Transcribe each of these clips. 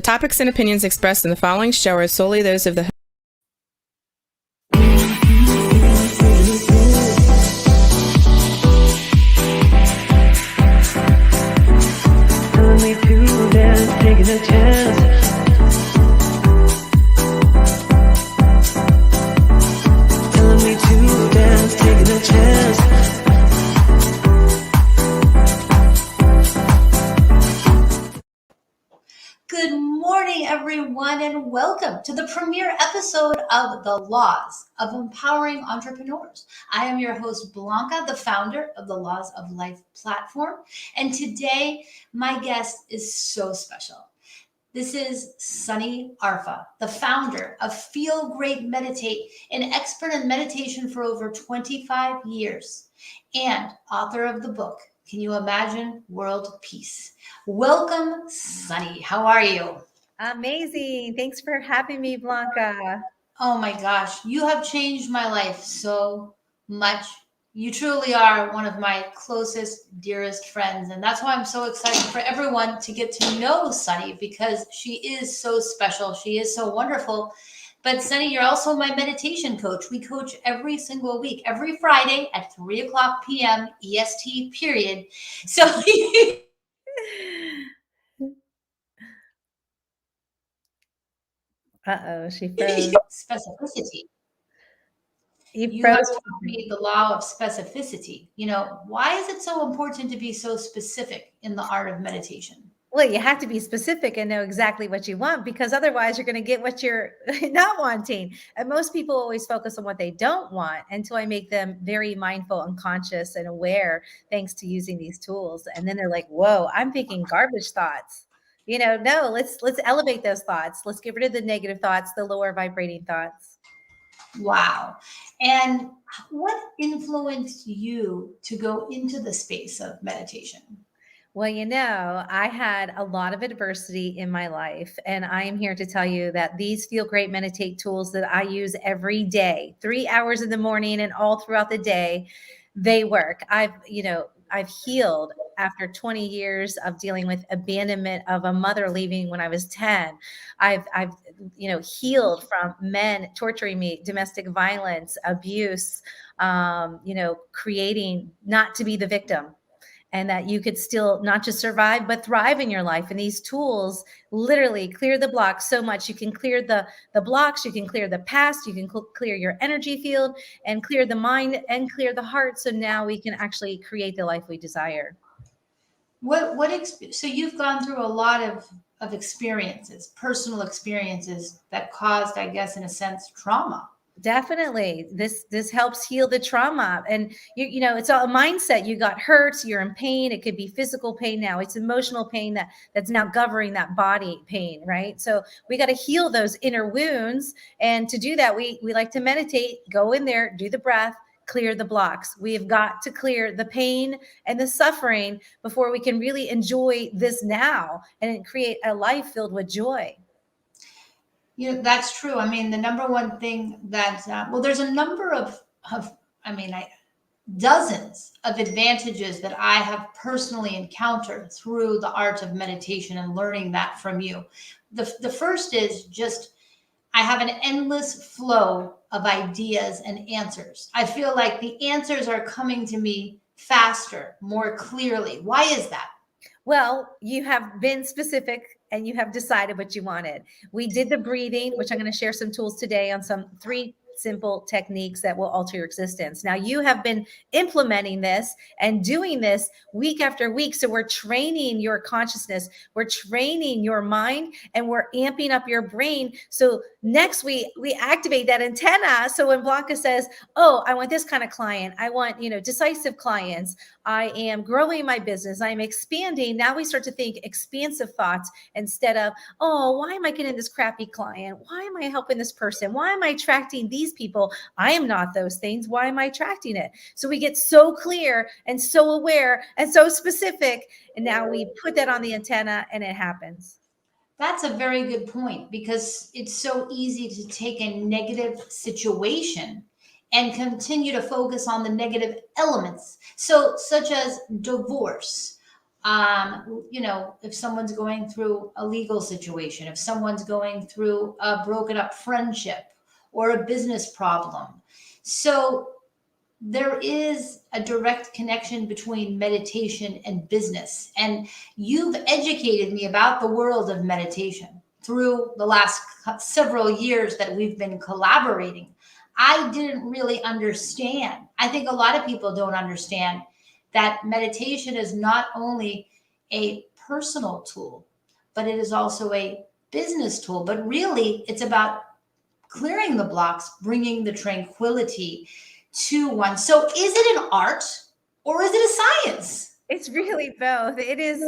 The topics and opinions expressed in the following show are solely those of the Telling me to dance, taking a chance. Telling me to dance, taking a chance. Good morning, everyone, and welcome to the premiere episode of The Laws of Empowering Entrepreneurs. I am your host, Blanca, the founder of the Laws of Life platform. And today, my guest is so special. This is Sunny Arfa, the founder of Feel Great Meditate, an expert in meditation for over 25 years, and author of the book, Can You Imagine World Peace? Welcome, Sunny. How are you? Amazing. Thanks for having me, Blanca. Oh my gosh, you have changed my life so much. You truly are one of my closest, dearest friends. And that's why I'm so excited for everyone to get to know Sunny, because she is so special. She is so wonderful. But Sunny, you're also my meditation coach. We coach every single week, every Friday at 3 o'clock p.m. EST period. So She froze. specificity. You You have froze. taught me the law of specificity. Why is it so important to be so specific in the art of meditation? Well, you have to be specific and know exactly what you want, because otherwise you're going to get what you're not wanting. And most people always focus on what they don't want until I make them very mindful and conscious and aware, thanks to using these tools. And then they're like, whoa, I'm thinking garbage thoughts. No, let's elevate those thoughts. Let's get rid of the negative thoughts, the lower vibrating thoughts. Wow. And what influenced you to go into the space of meditation? Well, I had a lot of adversity in my life, and I am here to tell you that these Feel Great Meditate tools that I use every day, 3 hours in the morning and all throughout the day, they work. I've healed after 20 years of dealing with abandonment of a mother leaving when I was 10. I've healed from men torturing me, domestic violence, abuse, creating not to be the victim, and that you could still not just survive, but thrive in your life. And these tools literally clear the blocks so much. You can clear the blocks, you can clear the past, you can clear your energy field and clear the mind and clear the heart. So now we can actually create the life we desire. So you've gone through a lot of experiences, personal experiences that caused, I guess, in a sense, trauma. Definitely. This helps heal the trauma. And it's all a mindset. You got hurt, you're in pain. It could be physical pain now. It's emotional pain that's now governing that body pain, right? So we got to heal those inner wounds. And to do that, we like to meditate, go in there, do the breath, clear the blocks. We have got to clear the pain and the suffering before we can really enjoy this now and create a life filled with joy. That's true. I mean, the number one thing that, there's a number of dozens of advantages that I have personally encountered through the art of meditation and learning that from you. The first is just, I have an endless flow of ideas and answers. I feel like the answers are coming to me faster, more clearly. Why is that? Well, you have been specific and you have decided what you wanted. We did the breathing, which I'm going to share some tools today on some 3 simple techniques that will alter your existence. Now, you have been implementing this and doing this week after week. So we're training your consciousness, we're training your mind, and we're amping up your brain. So next we activate that antenna. So when Blanca says, oh, I want this kind of client, I want, decisive clients, I am growing my business, I'm expanding. Now we start to think expansive thoughts instead of, oh, why am I getting this crappy client? Why am I helping this person? Why am I attracting these people? I am not those things. Why am I attracting it? So we get so clear and so aware and so specific. And now we put that on the antenna and it happens. That's a very good point, because it's so easy to take a negative situation and continue to focus on the negative elements. So, such as divorce, If someone's going through a legal situation, if someone's going through a broken up friendship or a business problem. So there is a direct connection between meditation and business. And you've educated me about the world of meditation through the last several years that we've been collaborating. I didn't really understand. I think a lot of people don't understand that meditation is not only a personal tool, but it is also a business tool. But really, it's about clearing the blocks, bringing the tranquility to one. So is it an art or is it a science? It's really both. It is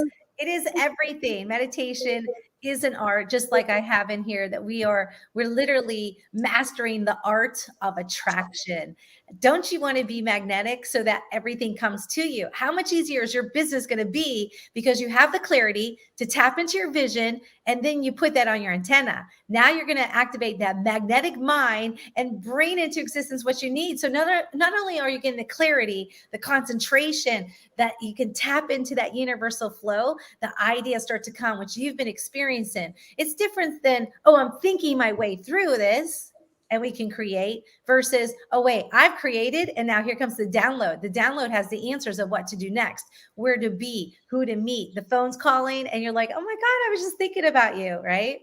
everything. Meditation is an art, just like I have in here that we're literally mastering the art of attraction. Don't you want to be magnetic so that everything comes to you? How much easier is your business going to be because you have the clarity to tap into your vision and then you put that on your antenna? Now you're going to activate that magnetic mind and bring into existence what you need. So not only are you getting the clarity, the concentration that you can tap into that universal flow, the ideas start to come, which you've been experiencing. It's different than, oh, I'm thinking my way through this and we can create, versus, oh, wait, I've created and now here comes the download. The download has the answers of what to do next, where to be, who to meet. The phone's calling and you're like, oh my God, I was just thinking about you, right?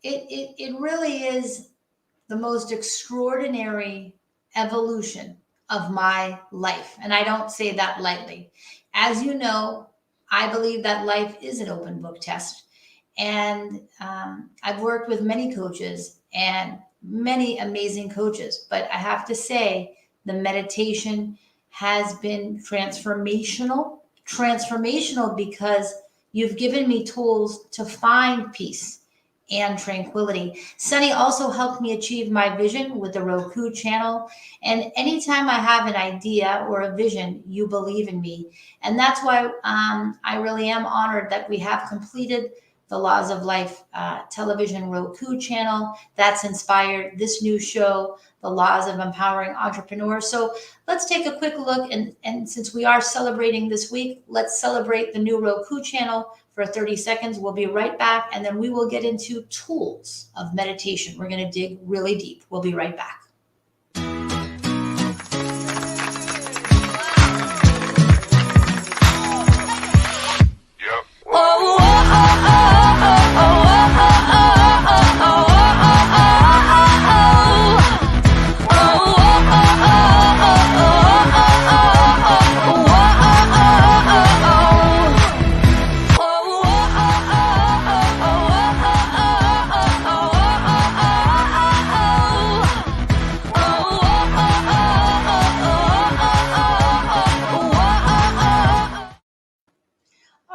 It really is the most extraordinary evolution of my life. And I don't say that lightly. As you know, I believe that life is an open book test. And I've worked with many coaches and many amazing coaches, but I have to say the meditation has been transformational because you've given me tools to find peace and tranquility. Sunny also helped me achieve my vision with the Roku channel. And anytime I have an idea or a vision, you believe in me. And that's why I really am honored that we have completed the Laws of Life television Roku channel that's inspired this new show, The Laws of Empowering Entrepreneurs. So let's take a quick look. And since we are celebrating this week, let's celebrate the new Roku channel for 30 seconds. We'll be right back. And then we will get into tools of meditation. We're going to dig really deep. We'll be right back.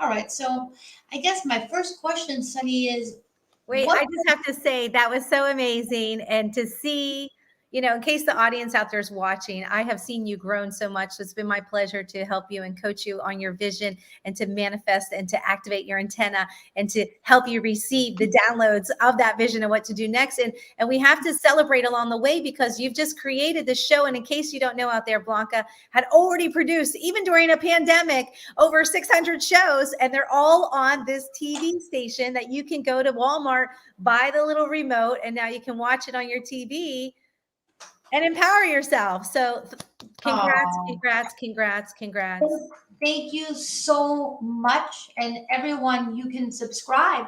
All right, so I guess my first question, Sunny, is Wait, what I just have to say that was so amazing. And to see, in case the audience out there is watching, I have seen you grown so much. So it's been my pleasure to help you and coach you on your vision and to manifest and to activate your antenna and to help you receive the downloads of that vision and what to do next. And we have to celebrate along the way because you've just created this show. And in case you don't know out there, Blanca had already produced, even during a pandemic, over 600 shows. And they're all on this TV station that you can go to Walmart, buy the little remote, and now you can watch it on your TV and empower yourself. So congrats. Thank you so much. And everyone, you can subscribe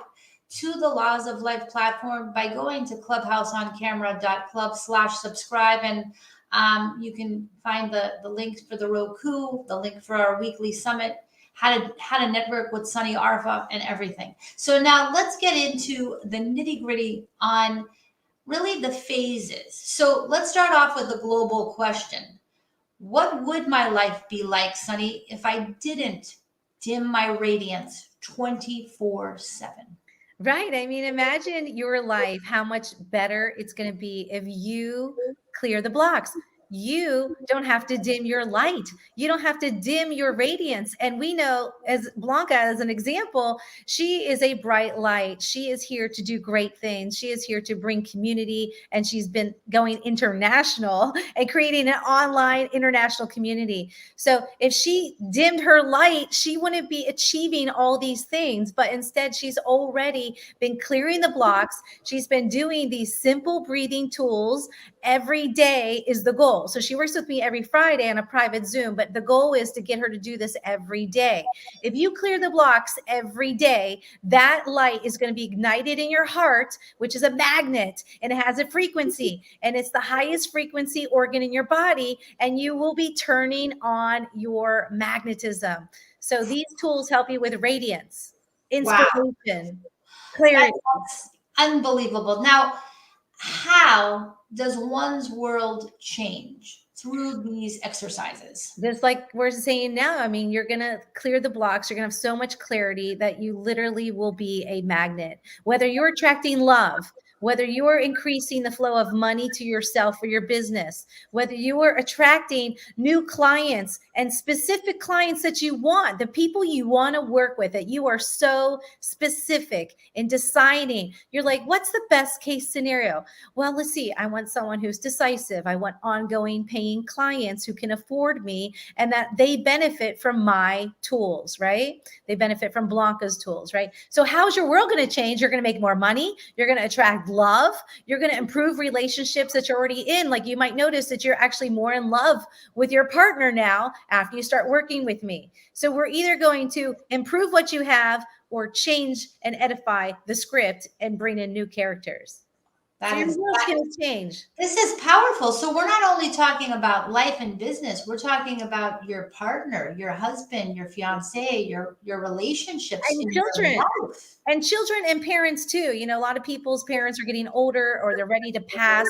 to the Laws of Life platform by going to clubhouseoncamera.club/subscribe. And you can find the link for the Roku, the link for our weekly summit, how to network with Sunny Arfa, and everything. So now let's get into the nitty gritty on really the phases. So let's start off with a global question. What would my life be like, Sunny, if I didn't dim my radiance 24/7? Right. I mean, imagine your life, how much better it's going to be if you clear the blocks. you don't have to dim your light. You don't have to dim your radiance. And we know, as Blanca, as an example, she is a bright light. She is here to do great things. She is here to bring community, and she's been going international and creating an online international community. So if she dimmed her light, she wouldn't be achieving all these things, but instead she's already been clearing the blocks. She's been doing these simple breathing tools. Every day is the goal. So she works with me every Friday on a private Zoom, but the goal is to get her to do this every day. If you clear the blocks every day, that light is going to be ignited in your heart, which is a magnet, and it has a frequency, and it's the highest frequency organ in your body, and you will be turning on your magnetism. So these tools help you with radiance, inspiration, clarity. That's unbelievable. Now, how does one's world change through these exercises? Just like we're saying now, I mean, you're going to clear the blocks. You're going to have so much clarity that you literally will be a magnet. Whether you're attracting love, whether you are increasing the flow of money to yourself or your business, whether you are attracting new clients and specific clients that you want, the people you want to work with, that you are so specific in deciding. You're like, what's the best case scenario? Well, let's see. I want someone who's decisive. I want ongoing paying clients who can afford me and that they benefit from my tools, right? They benefit from Blanca's tools, right? So how's your world going to change? You're going to make more money. You're going to attract love. You're going to improve relationships that you're already in. Like you might notice that you're actually more in love with your partner now after you start working with me. So we're either going to improve what you have or change and edify the script and bring in new characters. That So your is world's going to change. This is powerful. So we're not only talking about life and business, we're talking about your partner, your husband, your fiance, your relationships, And in your children. life. And children and parents too. You know, a lot of people's parents are getting older or they're ready to pass.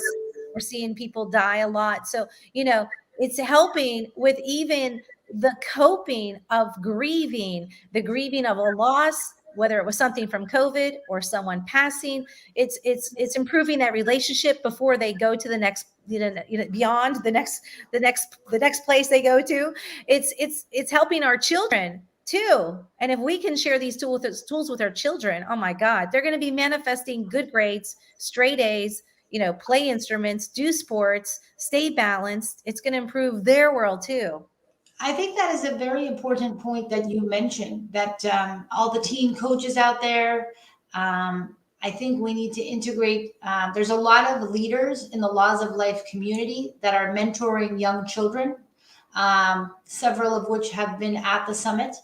We're seeing people die a lot. So, you know, it's helping with even the coping of grieving, the grieving of a loss, whether it was something from COVID or someone passing. It's improving that relationship before they go to the next, beyond the next place they go to. It's helping our children too. And if we can share these tools with our children, oh my God, they're going to be manifesting good grades, straight A's, play instruments, do sports, stay balanced. It's going to improve their world too. I think that is a very important point that you mentioned, that all the teen coaches out there, I think we need to integrate. There's a lot of leaders in the Laws of Life community that are mentoring young children, several of which have been at the summit.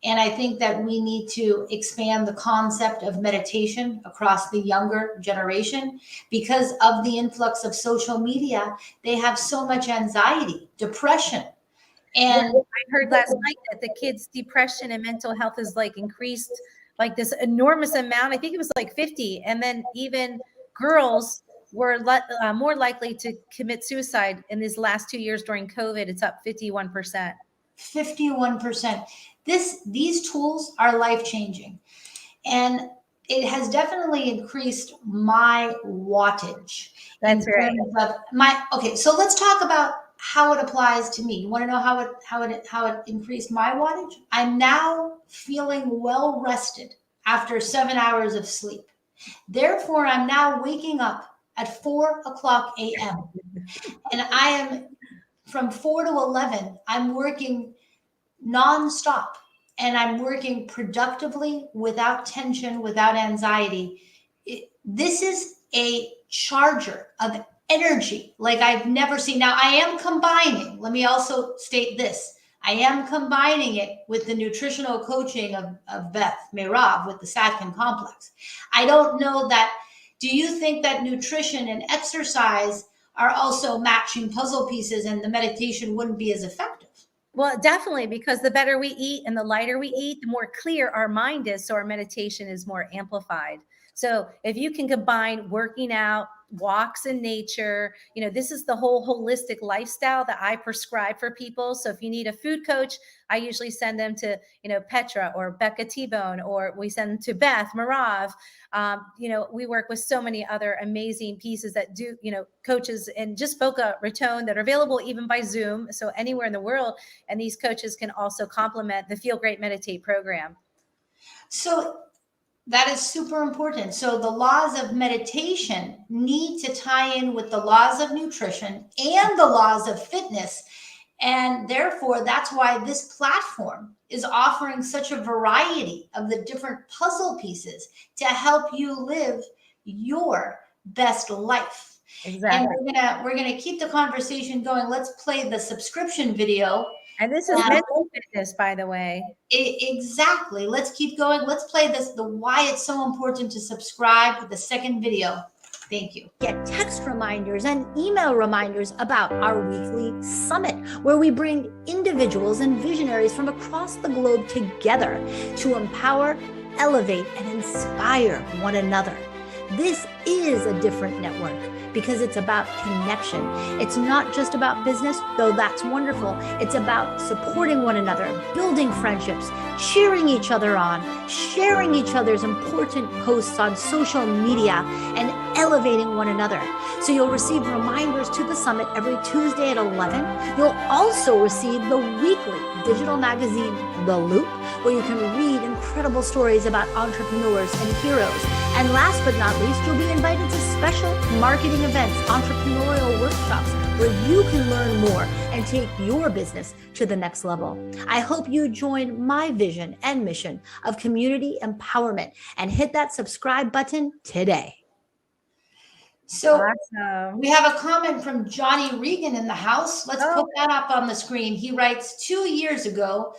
And I think that we need to expand the concept of meditation across the younger generation because of the influx of social media. They have so much anxiety, depression. And I heard last night that the kids' depression and mental health is like increased like this enormous amount. I think it was like 50. And then even girls were more likely to commit suicide in these last 2 years during COVID. It's up 51%. 51%. These tools are life-changing. And it has definitely increased my wattage. That's right. Okay, so let's talk about how it applies to me. You want to know how it increased my wattage? I'm now feeling well rested after 7 hours of sleep. Therefore, I'm now waking up at 4:00 a.m. And I am from 4 to 11. I'm working nonstop, and I'm working productively without tension, without anxiety. This is a charger of energy like I've never seen. Now I am combining, let me also state this. I am combining it with the nutritional coaching of Beth Meirav with the Satkin complex. I don't know that, do you think that nutrition and exercise are also matching puzzle pieces and the meditation wouldn't be as effective? Well, definitely, because the better we eat and the lighter we eat, the more clear our mind is. So our meditation is more amplified. So if you can combine working out, walks in nature. This is the whole holistic lifestyle that I prescribe for people. So if you need a food coach, I usually send them to, Petra or Becca T-Bone, or we send them to Beth Marav. We work with so many other amazing pieces that do, coaches and just Boca Raton that are available even by Zoom. So anywhere in the world. And these coaches can also complement the Feel Great Meditate program. So that is super important. So the laws of meditation need to tie in with the laws of nutrition and the laws of fitness. And therefore, that's why this platform is offering such a variety of the different puzzle pieces to help you live your best life. Exactly. And we're gonna keep the conversation going. Let's play the subscription video. And this is mental fitness, by the way. Exactly. Let's keep going. Let's play this, the why it's so important to subscribe with the second video. Thank you. Get text reminders and email reminders about our weekly summit, where we bring individuals and visionaries from across the globe together to empower, elevate, and inspire one another. This is a different network because it's about connection. It's not just about business, though that's wonderful. It's about supporting one another, building friendships, cheering each other on, sharing each other's important posts on social media, and elevating one another. So you'll receive reminders to the summit every Tuesday at 11. You'll also receive the weekly digital magazine, The Loop, where you can read incredible stories about entrepreneurs and heroes. And last but not least, you'll be invited to special marketing events, entrepreneurial workshops, where you can learn more and take your business to the next level. I hope you join my vision and mission of community empowerment and hit that subscribe button today. So Awesome. we have a comment from Johnny Regan in the house. Let's put that up on the screen. He writes, 2 years ago,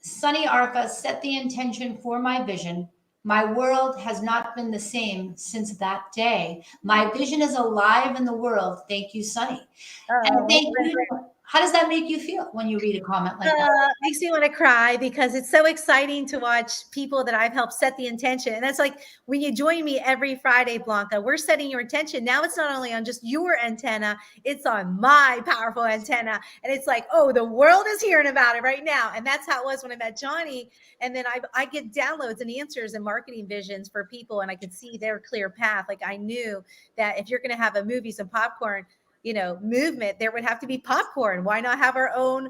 Sunny Arca set the intention for my vision. My world has not been the same since that day. My vision is alive in the world. Thank you, Sunny. And thank you. How does that make you feel when you read a comment like that? Makes me want to cry because it's so exciting to watch people that I've helped set the intention. And that's like when you join me every Friday, Blanca, we're setting your intention. Now it's not only on just your antenna, it's on my powerful antenna. And it's like, oh, the world is hearing about it right now. And that's how it was when I met Johnny. And then I get downloads and answers and marketing visions for people. And I could see their clear path. Like I knew that if you're going to have a movies and popcorn, movement, there would have to be popcorn. Why not have our own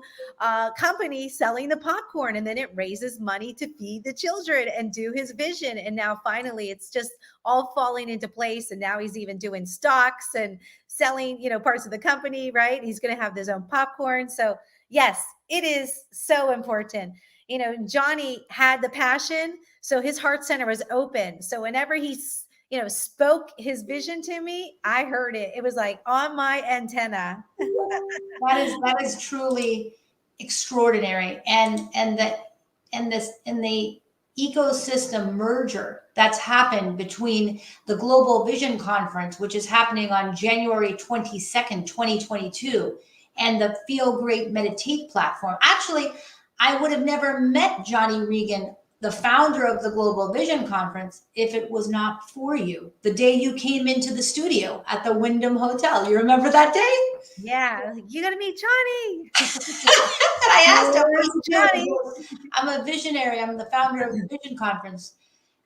company selling the popcorn? And then it raises money to feed the children and do his vision. And now finally, it's just all falling into place. And now he's even doing stocks and selling, parts of the company, right? He's going to have his own popcorn. So yes, it is so important. Johnny had the passion. So his heart center was open. So whenever he's spoke his vision to me, I heard it. It was like on my antenna. That is truly extraordinary. And the ecosystem merger that's happened between the Global Vision Conference, which is happening on January 22nd, 2022, and the Feel Great Meditate platform. Actually, I would have never met Johnny Regan, the founder of the Global Vision Conference, if it was not for you. The day you came into the studio at the Wyndham Hotel. You remember that day? Yeah, you gotta meet Johnny. And I asked him, "Where's Johnny?" I'm a visionary. I'm the founder of the Vision Conference.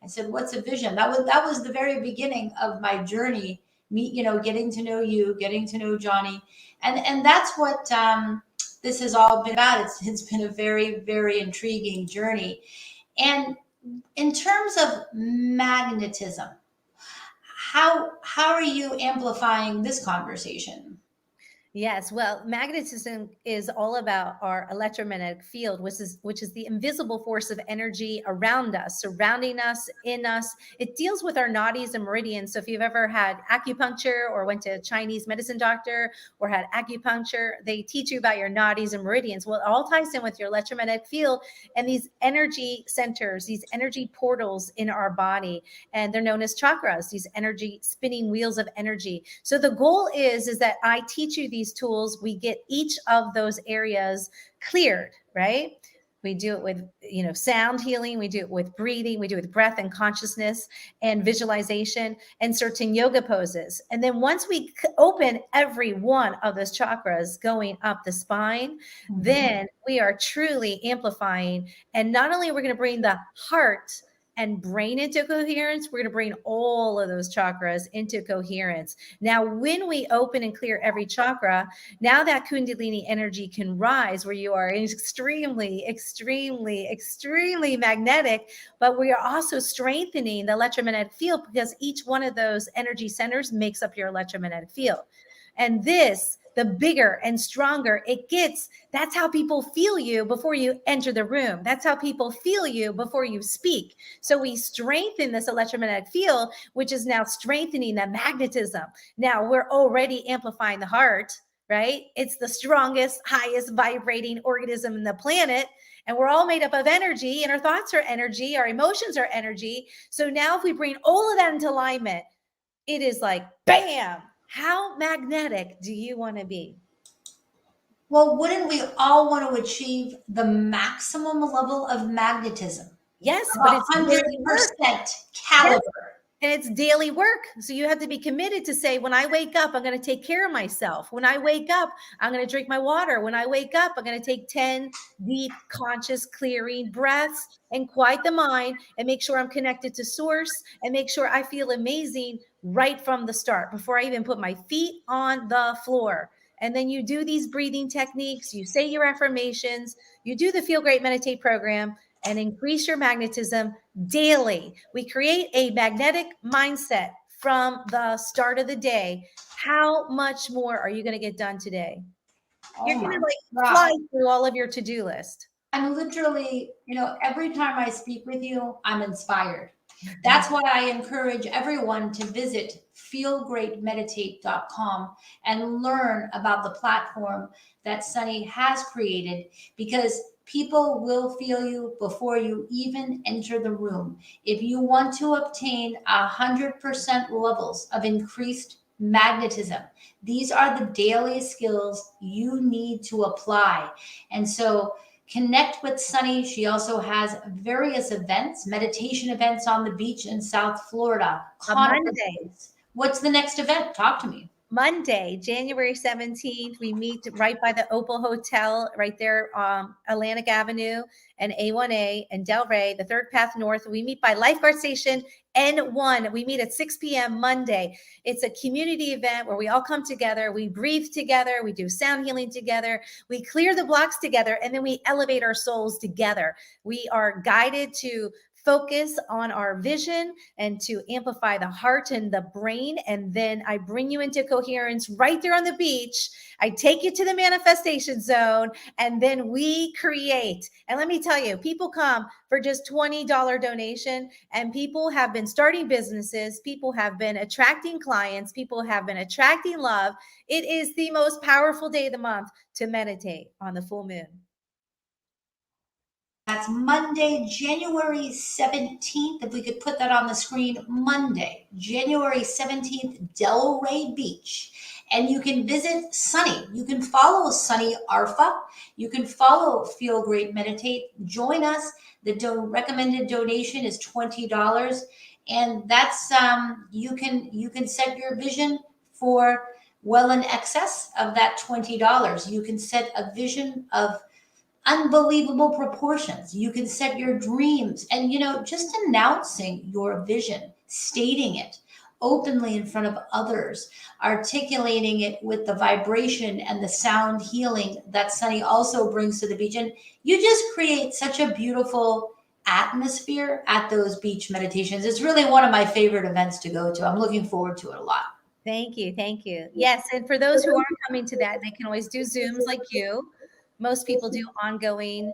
I said, what's a vision? That was the very beginning of my journey. Getting to know you, getting to know Johnny. And that's what this has all been about. It's been a very, very intriguing journey. And in terms of magnetism, how are you amplifying this conversation? Yes, well, magnetism is all about our electromagnetic field, which is the invisible force of energy around us, surrounding us, in us. It deals with our nadis and meridians. So if you've ever had acupuncture or went to a Chinese medicine doctor or had acupuncture, they teach you about your nadis and meridians. Well, it all ties in with your electromagnetic field and these energy centers, these energy portals in our body, and they're known as chakras, these energy spinning wheels of energy. So the goal is that I teach you these tools, we get each of those areas cleared, right? We do it with, sound healing. We do it with breathing. We do it with breath and consciousness and visualization and certain yoga poses. And then once we open every one of those chakras going up the spine, then we are truly amplifying. And not only are we going to bring the heart and brain into coherence, we're going to bring all of those chakras into coherence. Now, when we open and clear every chakra, now that Kundalini energy can rise, where you are extremely, extremely, extremely magnetic, but we are also strengthening the electromagnetic field, because each one of those energy centers makes up your electromagnetic field. And this, the bigger and stronger it gets, that's how people feel you before you enter the room. That's how people feel you before you speak. So we strengthen this electromagnetic field, which is now strengthening the magnetism. Now we're already amplifying the heart, right? It's the strongest, highest vibrating organism in the planet. And we're all made up of energy, and our thoughts are energy, our emotions are energy. So now if we bring all of that into alignment, it is like, bam. How magnetic do you want to be? Well, wouldn't we all want to achieve the maximum level of magnetism? Yes, but it's 100% caliber. And it's daily work. So you have to be committed to say, when I wake up, I'm going to take care of myself. When I wake up, I'm going to drink my water. When I wake up, I'm going to take 10 deep, conscious, clearing breaths and quiet the mind and make sure I'm connected to source and make sure I feel amazing right from the start, before I even put my feet on the floor. And then you do these breathing techniques, you say your affirmations, you do the Feel Great Meditate program, and increase your magnetism daily. We create a magnetic mindset from the start of the day. How much more are you going to get done today? You're going to fly through all of your to-do list. I'm literally, every time I speak with you, I'm inspired. That's why I encourage everyone to visit feelgreatmeditate.com and learn about the platform that Sunny has created, because people will feel you before you even enter the room. If you want to obtain 100% levels of increased magnetism, these are the daily skills you need to apply. And so connect with Sunny. She also has various events, meditation events on the beach in South Florida. Monday. What's the next event? Talk to me. Monday, January 17th, we meet right by the Opal Hotel, right there, Atlantic Avenue and A1A and Delray, the Third Path North. We meet by Lifeguard Station N1. We meet at 6 p.m. Monday. It's a community event where we all come together. We breathe together. We do sound healing together. We clear the blocks together, and then we elevate our souls together. We are guided to focus on our vision and to amplify the heart and the brain. And then I bring you into coherence right there on the beach. I take you to the manifestation zone, and then we create. And let me tell you, people come for just $20 donation, and people have been starting businesses. People have been attracting clients. People have been attracting love. It is the most powerful day of the month to meditate on the full moon. That's Monday, January 17th. If we could put that on the screen, Monday, January 17th, Delray Beach. And you can visit Sunny. You can follow Sunny Arfa. You can follow Feel Great Meditate. Join us. The recommended donation is $20. And that's, you can set your vision for well in excess of that $20. You can set a vision of unbelievable proportions. You can set your dreams, and just announcing your vision, stating it openly in front of others, articulating it with the vibration and the sound healing that Sunny also brings to the beach. And you just create such a beautiful atmosphere at those beach meditations. It's really one of my favorite events to go to. I'm looking forward to it a lot. Thank you. Thank you. Yes. And for those who aren't coming to that, they can always do Zooms like you. Most people do ongoing,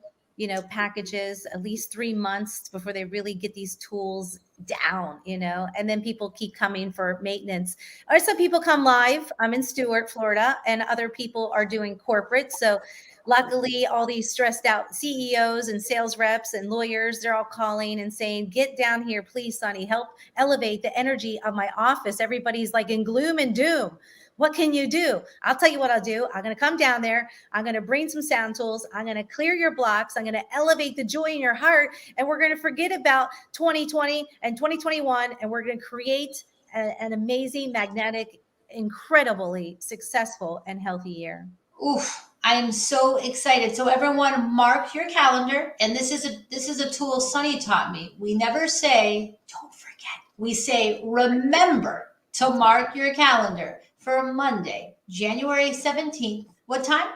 packages, at least 3 months before they really get these tools down, and then people keep coming for maintenance. Or some people come live. I'm in Stuart, Florida, and other people are doing corporate. So luckily, all these stressed out CEOs and sales reps and lawyers, they're all calling and saying, get down here, please, Sunny, help elevate the energy of my office. Everybody's like in gloom and doom. What can you do? I'll tell you what I'll do. I'm going to come down there. I'm going to bring some sound tools. I'm going to clear your blocks. I'm going to elevate the joy in your heart. And we're going to forget about 2020 and 2021. And we're going to create an amazing, magnetic, incredibly successful and healthy year. Oof, I am so excited. So everyone mark your calendar. And this is a tool Sunny taught me. We never say, don't forget. We say, remember to mark your calendar for Monday, January 17th. What time?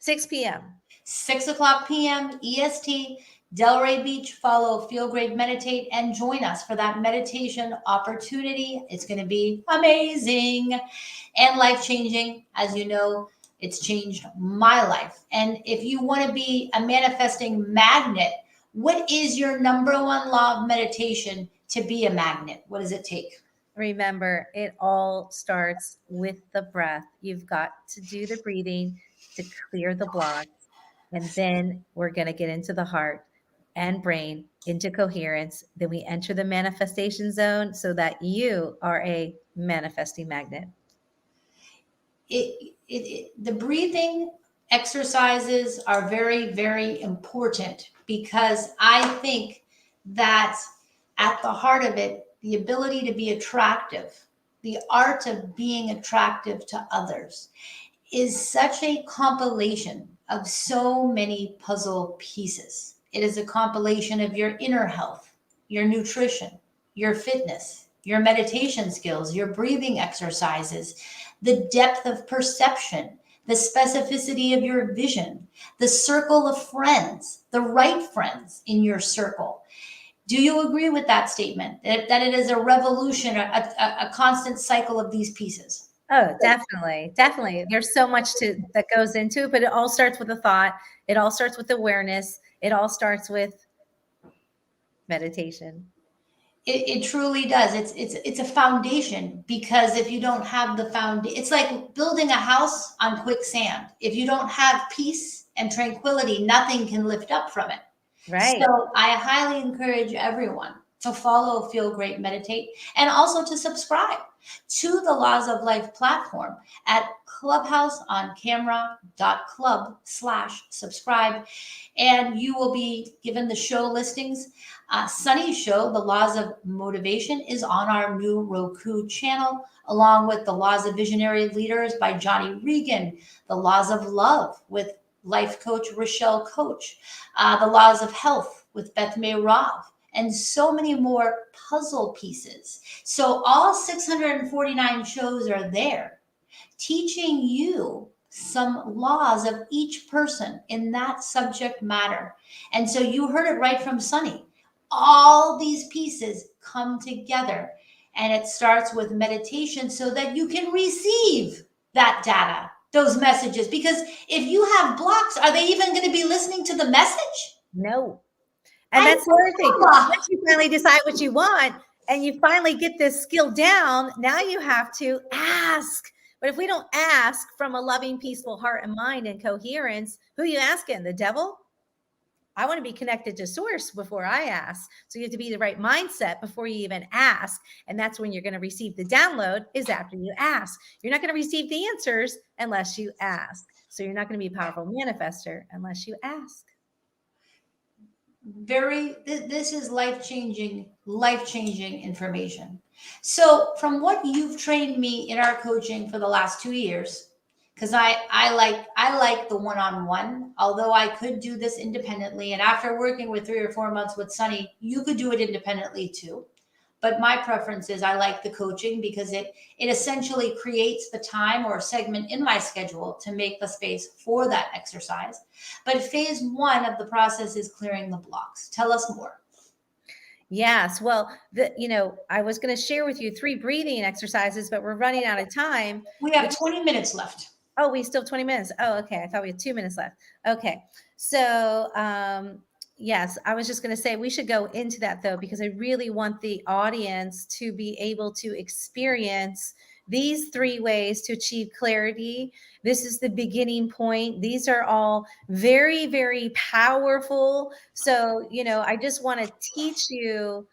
6 p.m. 6 o'clock p.m. EST, Delray Beach. Follow Feel Great Meditate and join us for that meditation opportunity. It's going to be amazing and life-changing. As you know, it's changed my life. And if you want to be a manifesting magnet, what is your number one law of meditation to be a magnet? What does it take? Remember, it all starts with the breath. You've got to do the breathing to clear the blocks. And then we're going to get into the heart and brain, into coherence. Then we enter the manifestation zone so that you are a manifesting magnet. The breathing exercises are very, very important because I think that at the heart of it, the ability to be attractive, the art of being attractive to others is such a compilation of so many puzzle pieces. It is a compilation of your inner health, your nutrition, your fitness, your meditation skills, your breathing exercises, the depth of perception, the specificity of your vision, the circle of friends, the right friends in your circle. Do you agree with that statement, that it is a revolution, a constant cycle of these pieces? Oh, definitely. Definitely. There's so much that goes into it, but it all starts with a thought. It all starts with awareness. It all starts with meditation. It truly does. It's a foundation, because if you don't have the foundation, it's like building a house on quicksand. If you don't have peace and tranquility, nothing can lift up from it. Right. So I highly encourage everyone to follow Feel Great Meditate and also to subscribe to the Laws of Life platform at clubhouseoncamera.club/subscribe. And you will be given the show listings. Sunny's show, The Laws of Motivation, is on our new Roku channel, along with The Laws of Visionary Leaders by Johnny Regan, The Laws of Love with life coach Rochelle Coach, The Laws of Health with Beth May Rav, and so many more puzzle pieces. So all 649 shows are there, teaching you some laws of each person in that subject matter. And so you heard it right from Sunny. All these pieces come together, and it starts with meditation so that you can receive that data, those messages. Because if you have blocks, are they even going to be listening to the message? No. And that's the other thing. Once you finally decide what you want and you finally get this skill down, now you have to ask. But if we don't ask from a loving, peaceful heart and mind and coherence, who are you asking? The devil? I want to be connected to source before I ask. So you have to be the right mindset before you even ask. And that's when you're going to receive the download, is after you ask. You're not going to receive the answers unless you ask. So you're not going to be a powerful manifester unless you ask. This is life-changing information. So from what you've trained me in our coaching for the last 2 years, because I like the one-on-one, although I could do this independently. And after working with 3 or 4 months with Sunny, you could do it independently too. But my preference is I like the coaching because it essentially creates the time or segment in my schedule to make the space for that exercise. But phase 1 of the process is clearing the blocks. Tell us more. Yes. Well, I was going to share with you 3 breathing exercises, but we're running out of time. We have 20 minutes left. Oh, we still have 20 minutes. Oh, okay. I thought we had 2 minutes left. Okay. So, yes, I was just going to say we should go into that though, because I really want the audience to be able to experience these 3 ways to achieve clarity. This is the beginning point. These are all very, very powerful. So, I just want to teach you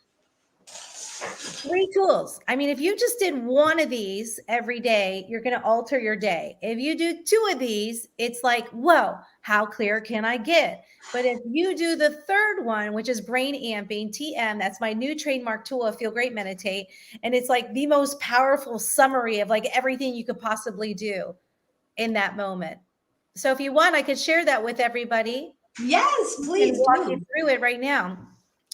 3 tools. I mean, if you just did one of these every day, you're going to alter your day. If you do 2 of these, it's like, whoa, how clear can I get? But if you do the third one, which is brain amping, TM, that's my new trademark tool of Feel Great Meditate. And it's like the most powerful summary of like everything you could possibly do in that moment. So if you want, I could share that with everybody. Yes, please And walk do. you through it right now.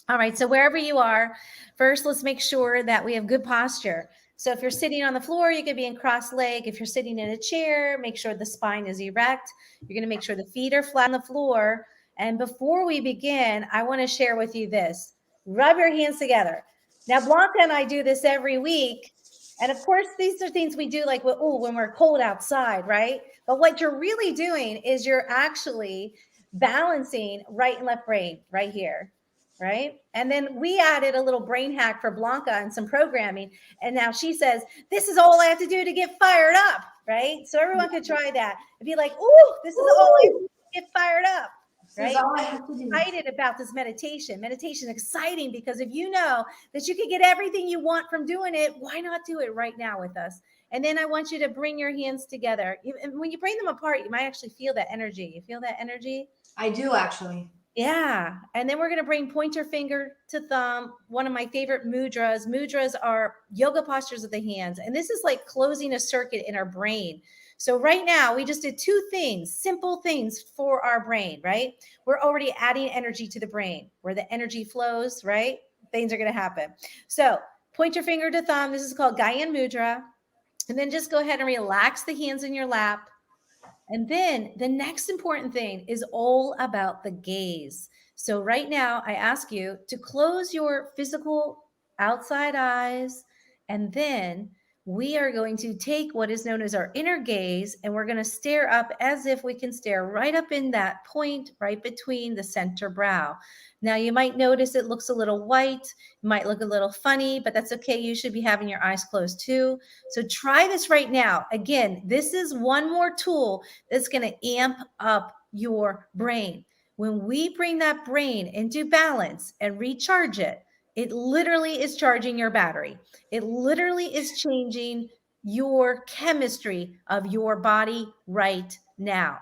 All right. So wherever you are, first, let's make sure that we have good posture. So if you're sitting on the floor, you could be in cross leg. If you're sitting in a chair, make sure the spine is erect. You're going to make sure the feet are flat on the floor. And before we begin, I want to share with you this. Rub your hands together. Now, Blanca and I do this every week. And of course, these are things we do like, when we're cold outside, right? But what you're really doing is you're actually balancing right and left brain right here, right? And then we added a little brain hack for Blanca and some programming. And now she says, this is all I have to do to get fired up, right? So everyone could try that and be like, ooh, this is all I have to do to get fired up, This is right? all I have to do. Excited about this meditation. Meditation is exciting because if you know that you can get everything you want from doing it, why not do it right now with us? And then I want you to bring your hands together. And when you bring them apart, you might actually feel that energy. You feel that energy? I do actually. Yeah. And then we're going to bring pointer finger to thumb. One of my favorite mudras. Mudras are yoga postures of the hands. And this is like closing a circuit in our brain. So right now we just did 2 things, simple things for our brain, right? We're already adding energy to the brain. Where the energy flows, right? Things are going to happen. So pointer finger to thumb. This is called Gyan Mudra. And then just go ahead and relax the hands in your lap. And then the next important thing is all about the gaze. So right now, I ask you to close your physical outside eyes, and then we are going to take what is known as our inner gaze, and we're going to stare up as if we can stare right up in that point right between the center brow. Now, you might notice it looks a little white, it might look a little funny, but that's okay. You should be having your eyes closed too. So try this right now. Again, this is one more tool that's going to amp up your brain. When we bring that brain into balance and recharge it, it literally is charging your battery. It literally is changing your chemistry of your body right now.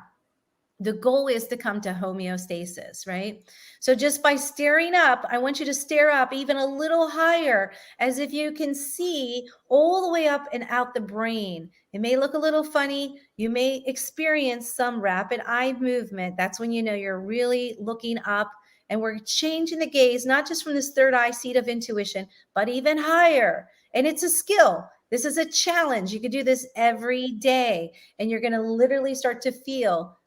The goal is to come to homeostasis, right? So just by staring up, I want you to stare up even a little higher, as if you can see all the way up and out the brain. It may look a little funny. You may experience some rapid eye movement. That's when you know you're really looking up. And we're changing the gaze, not just from this third eye seat of intuition, but even higher. And it's a skill. This is a challenge. You can do this every day. And you're going to literally start to feel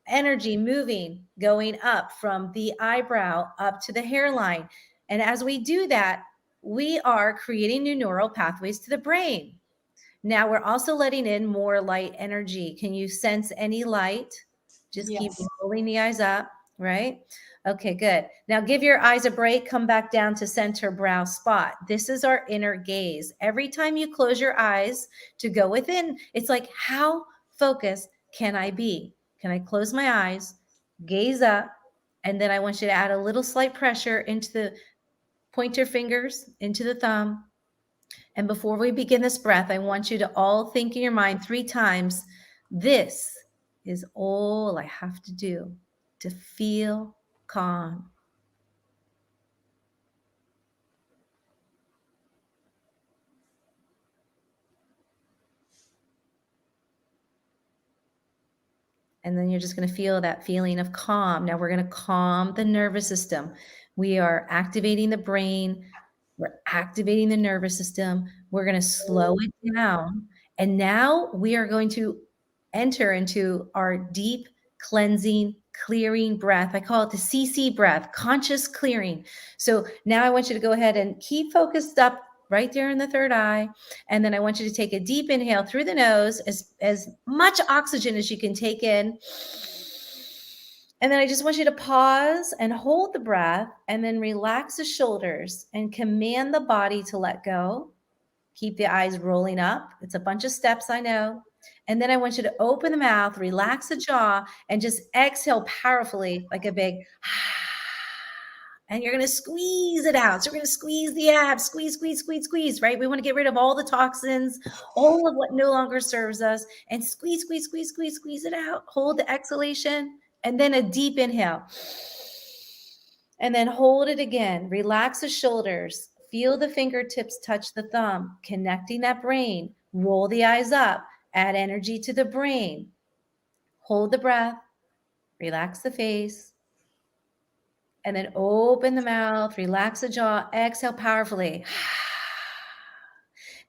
energy moving, going up from the eyebrow up to the hairline. And as we do that, we are creating new neural pathways to the brain. Now we're also letting in more light energy. Can you sense any light? Just keep Yes. rolling the eyes up, right? Okay, good. Now give your eyes a break. Come back down to center brow spot. This is our inner gaze. Every time you close your eyes to go within, it's like, how focused can I be? Can I close my eyes, gaze up, and then I want you to add a little slight pressure into the pointer fingers, into the thumb. And before we begin this breath, I want you to all think in your mind 3 times, this is all I have to do to feel calm. And then you're just going to feel that feeling of calm. Now we're going to calm the nervous system. We are activating the brain. We're activating the nervous system. We're going to slow it down. And now we are going to enter into our deep cleansing, clearing breath. I call it the CC breath, conscious clearing. So now I want you to go ahead and keep focused up right there in the third eye. And then I want you to take a deep inhale through the nose, as much oxygen as you can take in. And then I just want you to pause and hold the breath, and then relax the shoulders and command the body to let go. Keep the eyes rolling up. It's a bunch of steps, I know. And then I want you to open the mouth, relax the jaw, and just exhale powerfully like a big and you're going to squeeze it out. So we're going to squeeze the abs, squeeze, right? We want to get rid of all the toxins, all of what no longer serves us, and squeeze it out. Hold the exhalation, and then a deep inhale. And then hold it again. Relax the shoulders. Feel the fingertips touch the thumb, connecting that brain. Roll the eyes up. Add energy to the brain. Hold the breath. Relax the face. And then open the mouth. Relax the jaw. Exhale powerfully.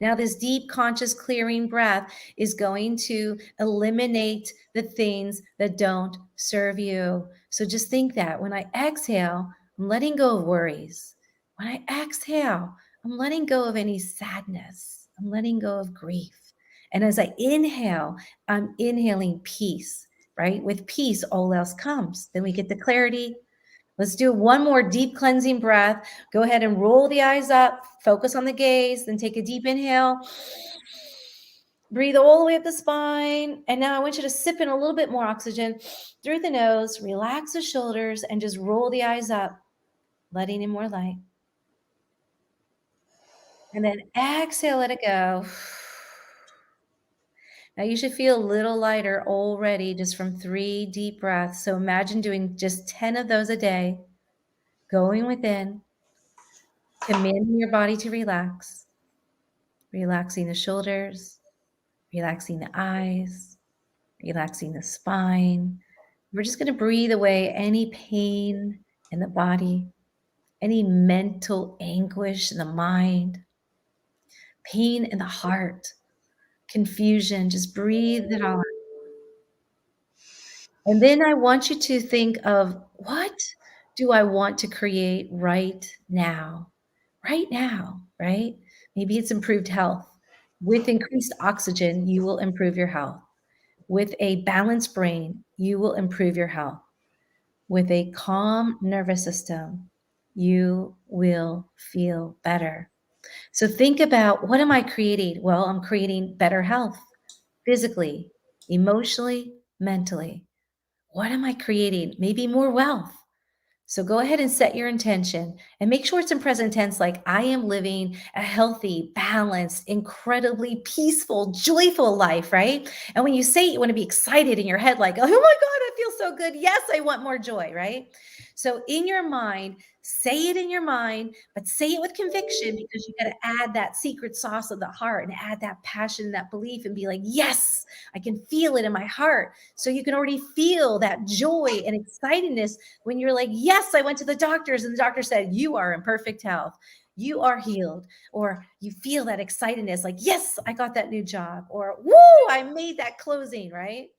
Now, this deep conscious clearing breath is going to eliminate the things that don't serve you. So just think that when I exhale, I'm letting go of worries. When I exhale, I'm letting go of any sadness. I'm letting go of grief. And as I inhale, I'm inhaling peace, right? With peace, all else comes. Then we get the clarity. Let's do one more deep cleansing breath. Go ahead and roll the eyes up, focus on the gaze, then take a deep inhale. Breathe all the way up the spine. And now I want you to sip in a little bit more oxygen through the nose, relax the shoulders, and just roll the eyes up, letting in more light. And then exhale, let it go. Now you should feel a little lighter already just from 3 deep breaths. So imagine doing just 10 of those a day, going within, commanding your body to relax, relaxing the shoulders, relaxing the eyes, relaxing the spine. We're just going to breathe away any pain in the body, any mental anguish in the mind, pain in the heart, confusion. Just breathe it all out. And then I want you to think of, what do I want to create right now? Right now, right? Maybe it's improved health. With increased oxygen, you will improve your health. With a balanced brain, you will improve your health. With a calm nervous system, you will feel better. So think about, what am I creating? Well, I'm creating better health, physically, emotionally, mentally. What am I creating? Maybe more wealth. So go ahead and set your intention and make sure it's in present tense, like I am living a healthy, balanced, incredibly peaceful, joyful life, right? And when you say it, you want to be excited in your head, like, oh my God, I feel so good. Yes, I want more joy, right? So in your mind, say it in your mind, but say it with conviction, because you got to add that secret sauce of the heart and add that passion, that belief, and be like, yes, I can feel it in my heart. So you can already feel that joy and excitedness when you're like, yes, I went to the doctors and the doctor said, you are in perfect health. You are healed. Or you feel that excitedness, like, yes, I got that new job. Or, woo, I made that closing, right?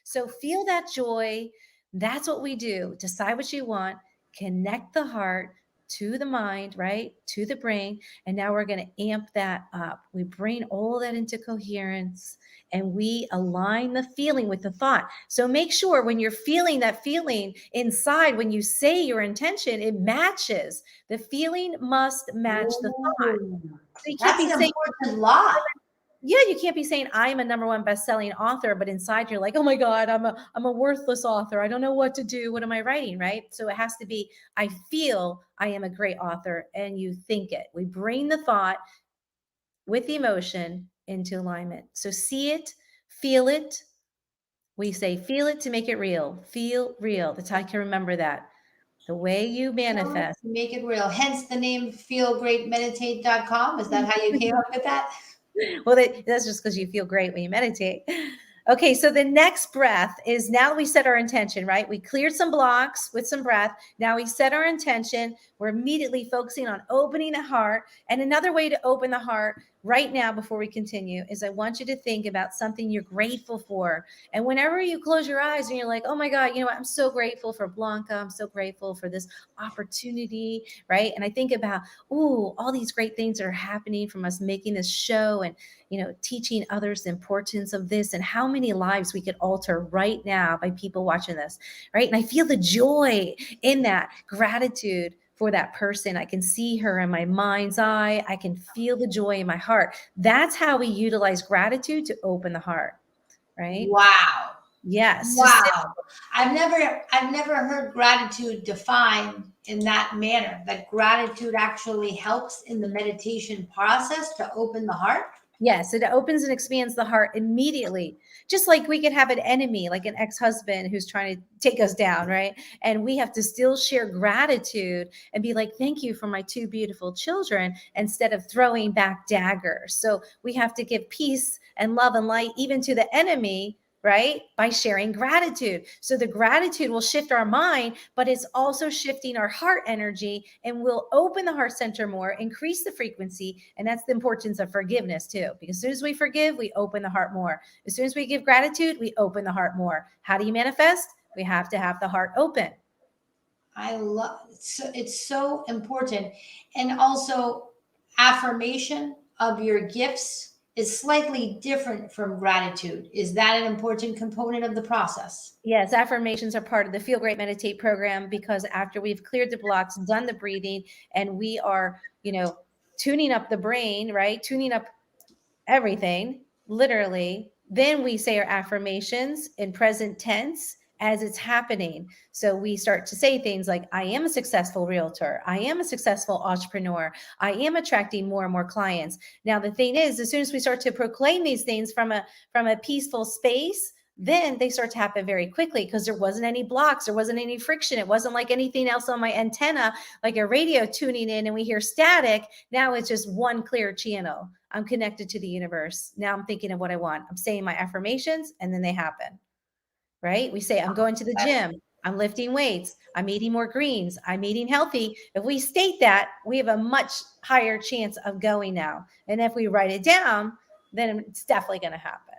So feel that joy. That's what we do. Decide what you want, connect the heart to the mind, right? To the brain. And now we're going to amp that up. We bring all that into coherence and we align the feeling with the thought. So make sure when you're feeling that feeling inside, when you say your intention, it matches. The feeling must match the thought. So you can't That's be an saying, important law. yeah, you can't be saying I'm a #1 best-selling author, but inside you're like, oh my God, I'm a worthless author. I don't know what to do. What am I writing, right? So it has to be, I feel I am a great author, and you think it. We bring the thought with the emotion into alignment. So see it, feel it. We say feel it to make it real. Feel real. That's how I can remember that. The way you manifest. Make it real. Hence the name feelgreatmeditate.com. Is that how you came up with that? Well, that's just because you feel great when you meditate. Okay, so the next breath is, now that we set our intention, right? We cleared some blocks with some breath. Now we set our intention. We're immediately focusing on opening the heart. And another way to open the heart right now before we continue is, I want you to think about something you're grateful for. And whenever you close your eyes and you're like, oh my God, you know what? I'm so grateful for Blanca. I'm so grateful for this opportunity, right? And I think about, ooh, all these great things that are happening from us making this show and, you know, teaching others the importance of this and how many lives we could alter right now by people watching this, right? And I feel the joy in that, gratitude for that person. I can see her in my mind's eye. I can feel the joy in my heart. That's how we utilize gratitude to open the heart, right? Wow. Yes. Wow. I've never heard gratitude defined in that manner, that gratitude actually helps in the meditation process to open the heart. Yes, it opens and expands the heart immediately. Just like we could have an enemy, like an ex-husband who's trying to take us down, right? And we have to still share gratitude and be like, thank you for my two beautiful children, instead of throwing back daggers. So we have to give peace and love and light even to the enemy, right? By sharing gratitude. So the gratitude will shift our mind, but it's also shifting our heart energy, and will open the heart center more, increase the frequency. And that's the importance of forgiveness too, because as soon as we forgive, we open the heart more. As soon as we give gratitude, we open the heart more. How do you manifest? We have to have the heart open. I love it's so important. And also, affirmation of your gifts is slightly different from gratitude. Is that an important component of the process? Yes, affirmations are part of the Feel Great Meditate program, because after we've cleared the blocks, done the breathing, and we are, tuning up the brain, right? Tuning up everything, literally. Then we say our affirmations in present tense as it's happening. So we start to say things like, I am a successful realtor. I am a successful entrepreneur. I am attracting more and more clients. Now, the thing is, as soon as we start to proclaim these things from a peaceful space, then they start to happen very quickly, because there wasn't any blocks, there wasn't any friction. It wasn't like anything else on my antenna, like a radio tuning in and we hear static. Now it's just one clear channel. I'm connected to the universe. Now I'm thinking of what I want. I'm saying my affirmations, and then they happen, right? We say, I'm going to the gym. I'm lifting weights. I'm eating more greens. I'm eating healthy. If we state that, we have a much higher chance of going now. And if we write it down, then it's definitely going to happen.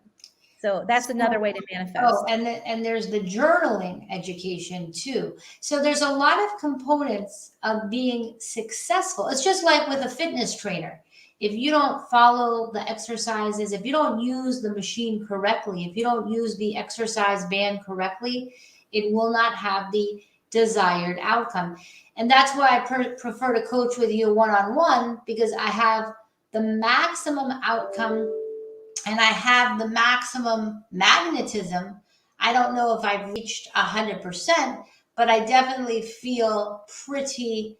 So that's another way to manifest. Oh, and there's the journaling education too. So there's a lot of components of being successful. It's just like with a fitness trainer. If you don't follow the exercises, if you don't use the machine correctly, if you don't use the exercise band correctly, it will not have the desired outcome. And that's why I prefer to coach with you one-on-one, because I have the maximum outcome and I have the maximum magnetism. I don't know if I've reached 100%, but I definitely feel pretty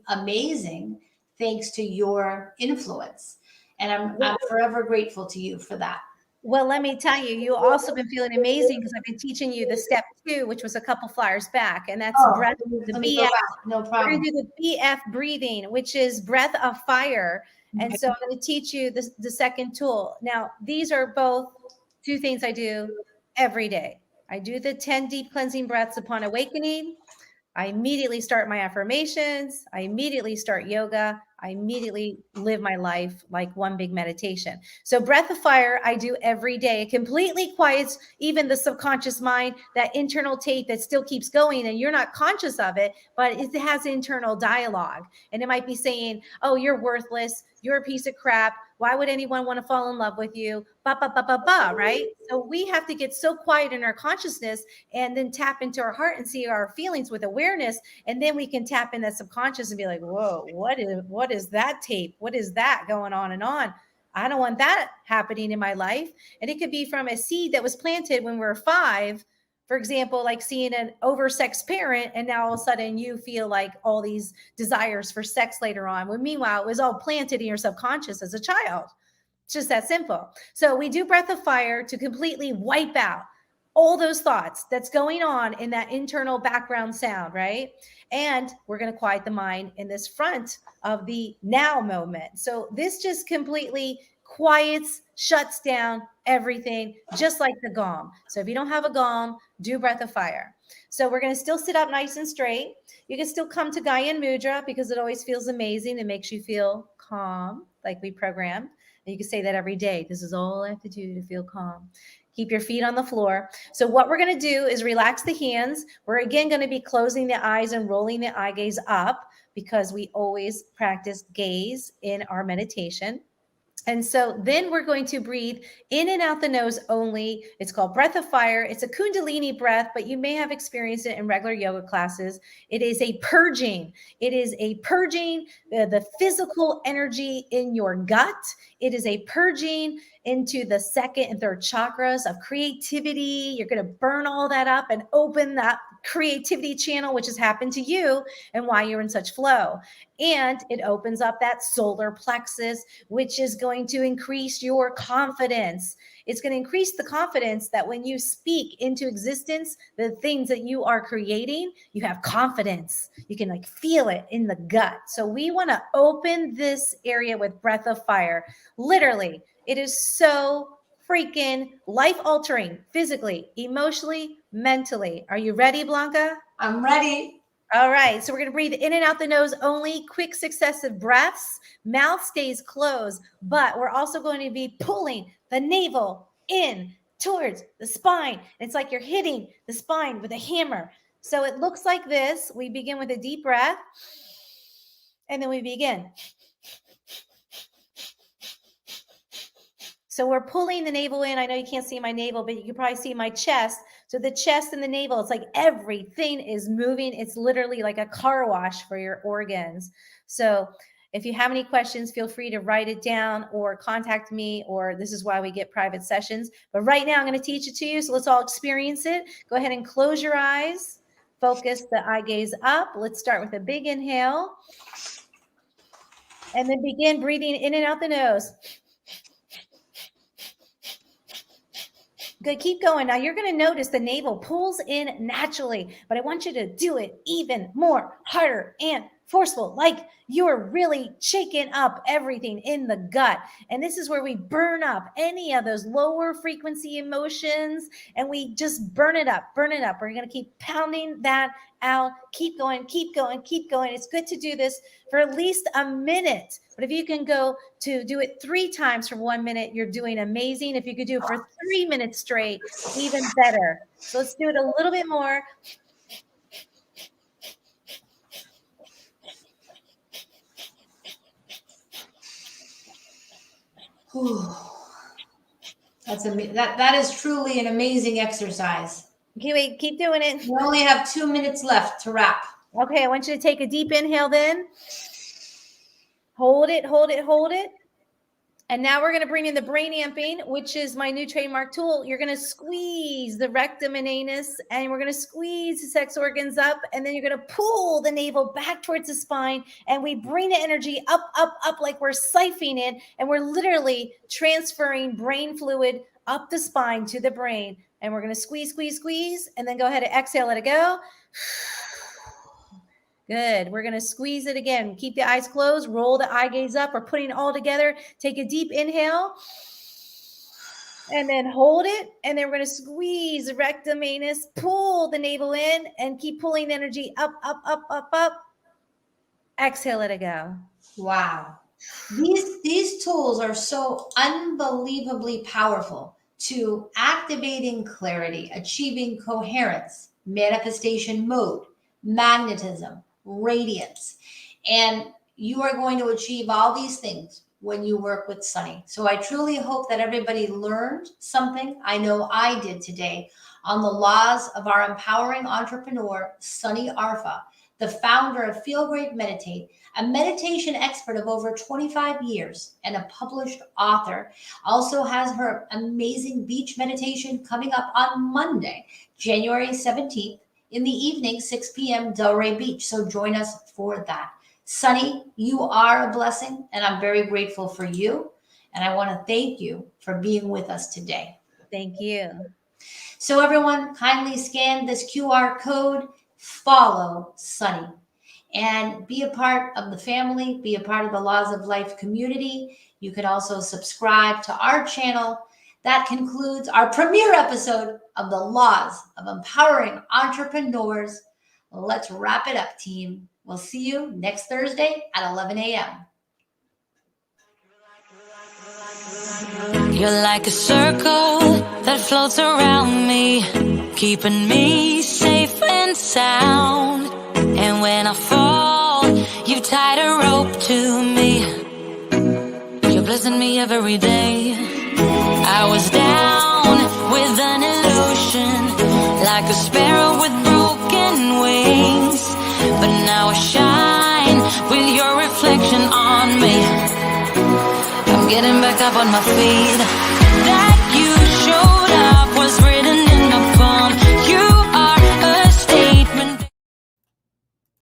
amazing thanks to your influence. And I'm forever grateful to you for that. Well, let me tell you, you also been feeling amazing, because I've been teaching you the step 2, which was a couple flyers back, and that's breath. The Let me go BF. back. No We're problem. going to do the BF breathing, which is breath of fire. And so I'm going to teach you the second tool. Now, these are both 2 things I do every day. I do the 10 deep cleansing breaths upon awakening. I immediately start my affirmations. I immediately start yoga. I immediately live my life like one big meditation. So breath of fire, I do every day. It completely quiets even the subconscious mind, that internal tape that still keeps going and you're not conscious of it, but it has internal dialogue. And it might be saying, oh, you're worthless. You're a piece of crap. Why would anyone want to fall in love with you? Ba, ba, ba, ba, ba, right? So we have to get so quiet in our consciousness and then tap into our heart and see our feelings with awareness. And then we can tap in that subconscious and be like, whoa, what is that tape? What is that going on and on? I don't want that happening in my life. And it could be from a seed that was planted when we were 5. For example, like seeing an oversexed parent, and now all of a sudden you feel like all these desires for sex later on. When meanwhile, it was all planted in your subconscious as a child. It's just that simple. So we do breath of fire to completely wipe out all those thoughts that's going on in that internal background sound, right? And we're going to quiet the mind in this front of the now moment. So this just completely quiets, shuts down everything, just like the gong. So if you don't have a gong, do breath of fire. So we're going to still sit up nice and straight. You can still come to Gyan Mudra, because it always feels amazing. It makes you feel calm, like we programmed. And you can say that every day. This is all I have to do to feel calm. Keep your feet on the floor. So what we're going to do is relax the hands. We're again going to be closing the eyes and rolling the eye gaze up, because we always practice gaze in our meditation. And so then we're going to breathe in and out the nose only. It's called breath of fire. It's a Kundalini breath, but you may have experienced it in regular yoga classes. It is a purging. It is a purging the physical energy in your gut. It is a purging into the second and third chakras of creativity. You're going to burn all that up and open that creativity channel, which has happened to you and why you're in such flow. And it opens up that solar plexus, which is going to increase your confidence. It's going to increase the confidence that when you speak into existence, the things that you are creating, you have confidence. You can like feel it in the gut. So we want to open this area with breath of fire. Literally, it is so freaking life altering, physically, emotionally, mentally. Are you ready, Blanca? I'm ready. All right, so we're going to breathe in and out the nose only, quick successive breaths. Mouth stays closed, but we're also going to be pulling the navel in towards the spine. It's like you're hitting the spine with a hammer. So it looks like this. We begin with a deep breath, and then we begin. So we're pulling the navel in. I know you can't see my navel, but you can probably see my chest. So the chest and the navel, it's like everything is moving. It's literally like a car wash for your organs. So if you have any questions, feel free to write it down or contact me, or this is why we get private sessions. But right now I'm going to teach it to you. So let's all experience it. Go ahead and close your eyes. Focus the eye gaze up. Let's start with a big inhale. And then begin breathing in and out the nose. Good. Keep going. Now you're going to notice the navel pulls in naturally, but I want you to do it even more harder and forceful, like you're really shaking up everything in the gut. And this is where we burn up any of those lower frequency emotions, and we just burn it up, burn it up. We're going to keep pounding that out. Keep going, keep going, keep going. It's good to do this for at least a minute. But if you can go to do it 3 times for 1 minute, you're doing amazing. If you could do it for 3 minutes straight, even better. So let's do it a little bit more. Whew. That is truly an amazing exercise. Okay, wait, keep doing it. We only have 2 minutes left to wrap. Okay, I want you to take a deep inhale then. Hold it, hold it, hold it. And now we're going to bring in the brain amping, which is my new trademark tool. You're going to squeeze the rectum and anus, and we're going to squeeze the sex organs up, and then you're going to pull the navel back towards the spine, and we bring the energy up, up, up like we're siphoning it, and we're literally transferring brain fluid up the spine to the brain. And we're going to squeeze, squeeze, squeeze, and then go ahead and exhale, let it go. Good. We're going to squeeze it again. Keep the eyes closed. Roll the eye gaze up. We're putting it all together. Take a deep inhale. And then hold it. And then we're going to squeeze the rectum, anus. Pull the navel in. And keep pulling the energy up, up, up, up, up. Exhale, let it go. Wow. These tools are so unbelievably powerful to activating clarity, achieving coherence, manifestation mode, magnetism, radiance. And you are going to achieve all these things when you work with Sunny. So I truly hope that everybody learned something. I know I did today on the laws of our empowering entrepreneur, Sunny Arfa, the founder of Feel Great Meditate, a meditation expert of over 25 years and a published author. Also has her amazing beach meditation coming up on Monday, January 17th, in the evening, 6 p.m., Delray Beach. So join us for that. Sunny, you are a blessing, and I'm very grateful for you. And I want to thank you for being with us today. Thank you. So everyone, kindly scan this QR code, follow Sunny, and be a part of the family, be a part of the Laws of Life community. You can also subscribe to our channel. That concludes our premiere episode of the Laws of Empowering Entrepreneurs. Let's wrap it up, team. We'll see you next Thursday at 11 a.m. You're like a circle that floats around me, keeping me safe and sound. And when I fall, you tied a rope to me. Your blessing me every day. I was down with an illusion, like a sparrow with broken wings. But now I shine with your reflection on me. I'm getting back up on my feet. That